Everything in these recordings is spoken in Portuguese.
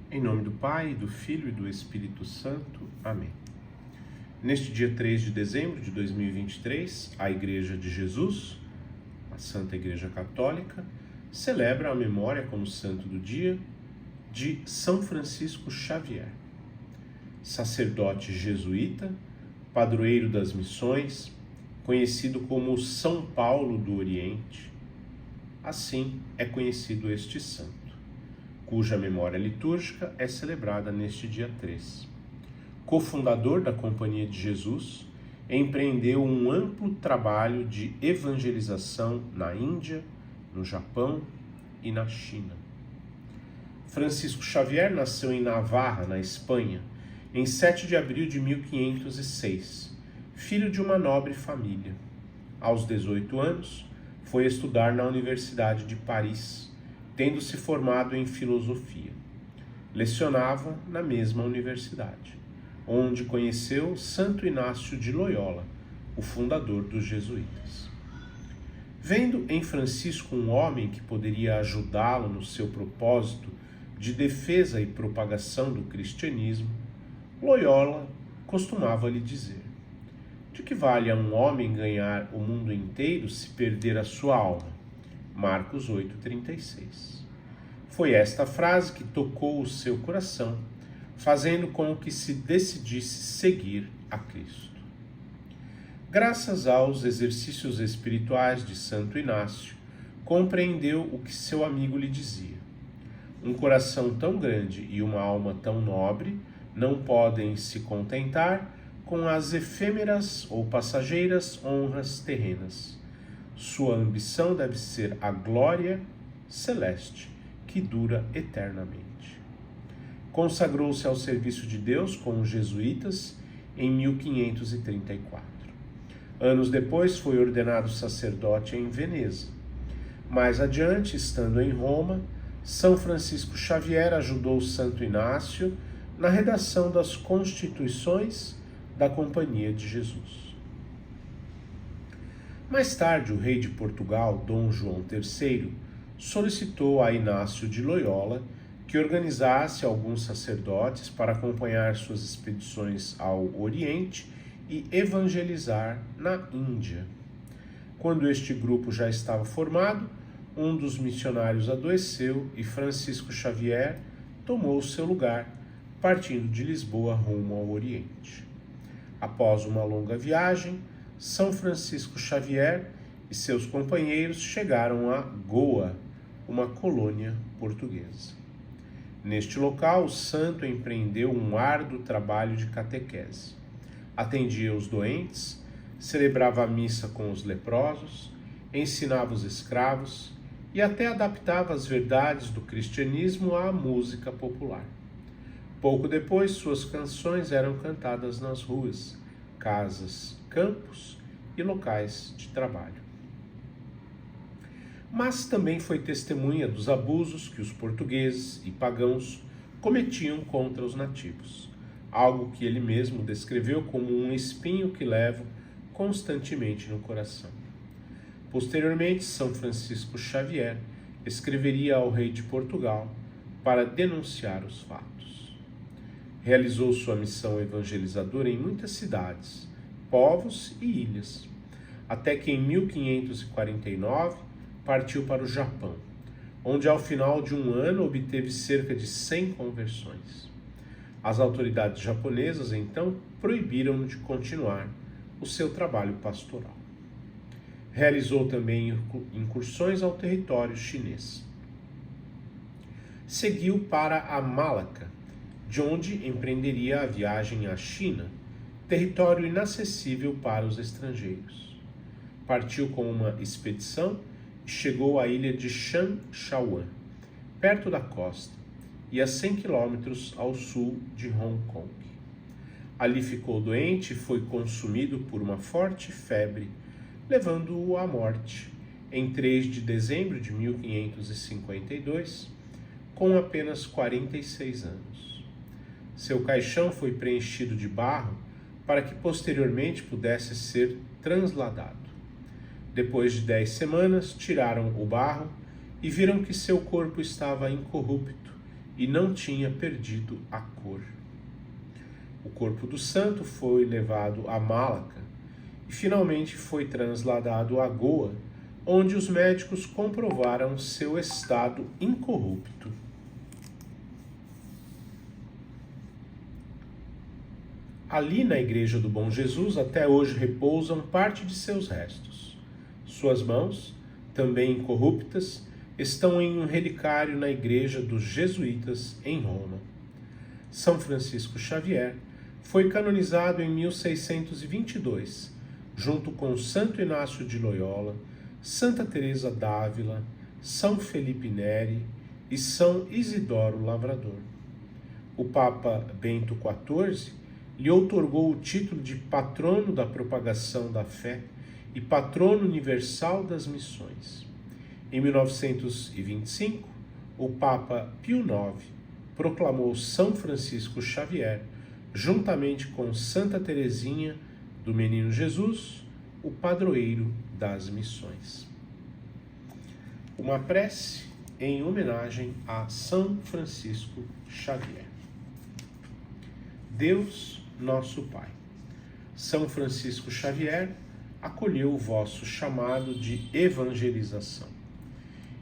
Em nome do Pai, do Filho e do Espírito Santo. Amém. Neste dia 3 de dezembro de 2023, a Igreja de Jesus, a Santa Igreja Católica, celebra a memória como santo do dia de São Francisco Xavier, sacerdote jesuíta, padroeiro das missões, conhecido como São Paulo do Oriente. Assim é conhecido este santo, cuja memória litúrgica é celebrada neste dia 3. Cofundador da Companhia de Jesus, empreendeu um amplo trabalho de evangelização na Índia, no Japão e na China. Francisco Xavier nasceu em Navarra, na Espanha, em 7 de abril de 1506, filho de uma nobre família. Aos 18 anos, foi estudar na Universidade de Paris, tendo se formado em filosofia. Lecionava na mesma universidade, onde conheceu Santo Inácio de Loyola, o fundador dos jesuítas. Vendo em Francisco um homem que poderia ajudá-lo no seu propósito de defesa e propagação do cristianismo, Loyola costumava lhe dizer: de que vale a um homem ganhar o mundo inteiro se perder a sua alma? Marcos 8,36. Foi esta frase que tocou o seu coração, fazendo com que se decidisse seguir a Cristo. Graças aos exercícios espirituais de Santo Inácio, compreendeu o que seu amigo lhe dizia. Um coração tão grande e uma alma tão nobre não podem se contentar com as efêmeras ou passageiras honras terrenas. Sua ambição deve ser a glória celeste, que dura eternamente. Consagrou-se ao serviço de Deus com os jesuítas em 1534. Anos depois foi ordenado sacerdote em Veneza. Mais adiante, estando em Roma, São Francisco Xavier ajudou Santo Inácio na redação das Constituições da Companhia de Jesus. Mais tarde, o rei de Portugal, Dom João III, solicitou a Inácio de Loyola que organizasse alguns sacerdotes para acompanhar suas expedições ao Oriente e evangelizar na Índia. Quando este grupo já estava formado, um dos missionários adoeceu e Francisco Xavier tomou seu lugar, partindo de Lisboa rumo ao Oriente. Após uma longa viagem, São Francisco Xavier e seus companheiros chegaram a Goa, uma colônia portuguesa. Neste local, o santo empreendeu um árduo trabalho de catequese. Atendia os doentes, celebrava a missa com os leprosos, ensinava os escravos e até adaptava as verdades do cristianismo à música popular. Pouco depois, suas canções eram cantadas nas ruas, casas, campos e locais de trabalho. Mas também foi testemunha dos abusos que os portugueses e pagãos cometiam contra os nativos, algo que ele mesmo descreveu como um espinho que levo constantemente no coração. Posteriormente, São Francisco Xavier escreveria ao rei de Portugal para denunciar os fatos. Realizou sua missão evangelizadora em muitas cidades, povos e ilhas, até que em 1549 partiu para o Japão, onde ao final de um ano obteve cerca de 100 conversões. As autoridades japonesas então proibiram-no de continuar o seu trabalho pastoral. Realizou também incursões ao território chinês. Seguiu para a Malaca, de onde empreenderia a viagem à China, território inacessível para os estrangeiros. Partiu com uma expedição e chegou à ilha de Shan Shawan, perto da costa, e a 100 quilômetros ao sul de Hong Kong. Ali ficou doente e foi consumido por uma forte febre, levando-o à morte em 3 de dezembro de 1552, com apenas 46 anos. Seu caixão foi preenchido de barro para que posteriormente pudesse ser transladado. Depois de 10 semanas, tiraram o barro e viram que seu corpo estava incorrupto e não tinha perdido a cor. O corpo do santo foi levado a Malaca e finalmente foi trasladado a Goa, onde os médicos comprovaram seu estado incorrupto. Ali na Igreja do Bom Jesus até hoje repousam parte de seus restos. Suas mãos, também incorruptas, estão em um relicário na Igreja dos Jesuítas em Roma. São Francisco Xavier foi canonizado em 1622, junto com Santo Inácio de Loyola, Santa Teresa d'Ávila, São Felipe Neri e São Isidoro Lavrador. O Papa Bento XIV lhe outorgou o título de patrono da propagação da fé e patrono universal das missões. Em 1925, o Papa Pio IX proclamou São Francisco Xavier, juntamente com Santa Teresinha do Menino Jesus, o padroeiro das missões. Uma prece em homenagem a São Francisco Xavier. Deus, nosso Pai, São Francisco Xavier acolheu o vosso chamado de evangelização.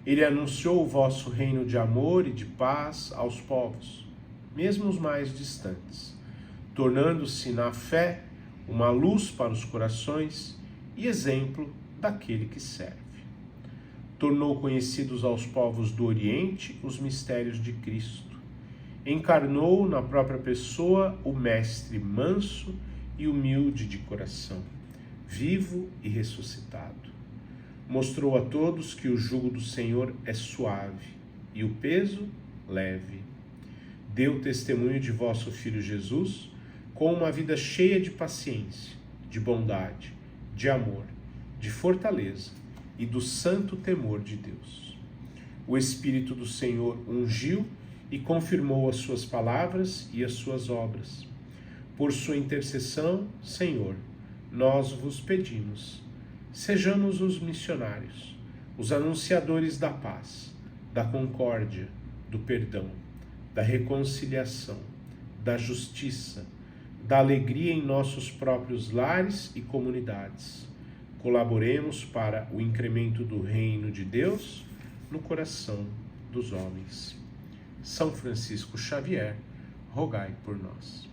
Ele anunciou o vosso reino de amor e de paz aos povos, mesmo os mais distantes, tornando-se na fé uma luz para os corações e exemplo daquele que serve. Tornou conhecidos aos povos do Oriente os mistérios de Cristo. Encarnou na própria pessoa o Mestre manso e humilde de coração, vivo e ressuscitado. Mostrou a todos que o jugo do Senhor é suave e o peso leve. Deu testemunho de vosso Filho Jesus com uma vida cheia de paciência, de bondade, de amor, de fortaleza e do santo temor de Deus. O Espírito do Senhor ungiu e confirmou as suas palavras e as suas obras. Por sua intercessão, Senhor, nós vos pedimos, sejamos os missionários, os anunciadores da paz, da concórdia, do perdão, da reconciliação, da justiça, da alegria em nossos próprios lares e comunidades. Colaboremos para o incremento do reino de Deus no coração dos homens. São Francisco Xavier, rogai por nós.